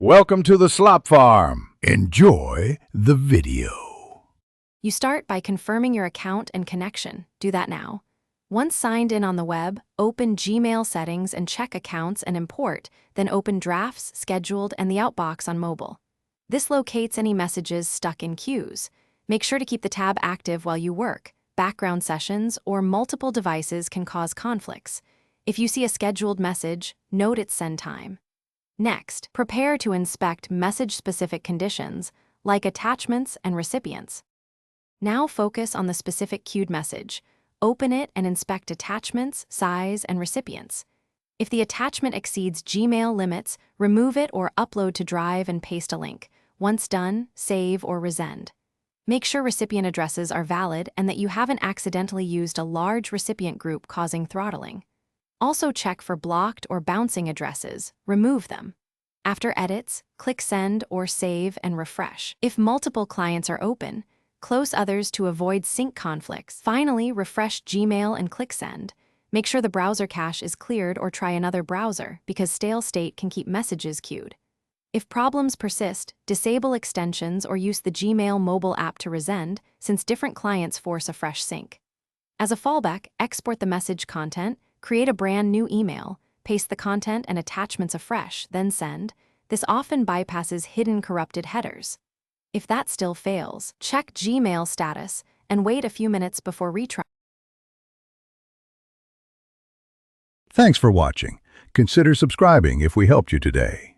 Welcome to the Slop Farm. Enjoy the video. You start by confirming your account and connection. Do that now. Once signed in on the web, open Gmail settings and check accounts and import, then open Drafts, Scheduled, and the Outbox on mobile. This locates any messages stuck in queues. Make sure to keep the tab active while you work. Background sessions or multiple devices can cause conflicts. If you see a scheduled message, note its send time. Next, prepare to inspect message-specific conditions, like attachments and recipients. Now focus on the specific queued message. Open it and inspect attachments, size, and recipients. If the attachment exceeds Gmail limits, remove it or upload to Drive and paste a link. Once done, save or resend. Make sure recipient addresses are valid and that you haven't accidentally used a large recipient group causing throttling. Also check for blocked or bouncing addresses. Remove them. After edits, click Send or Save and refresh. If multiple clients are open, close others to avoid sync conflicts. Finally, refresh Gmail and click Send. Make sure the browser cache is cleared or try another browser because stale state can keep messages queued. If problems persist, disable extensions or use the Gmail mobile app to resend, since different clients force a fresh sync. As a fallback, export the message content, create a brand new email, paste the content and attachments afresh, then send. This often bypasses hidden corrupted headers. If that still fails, check Gmail status and wait a few minutes before retrying. Thanks for watching. Consider subscribing if we helped you today.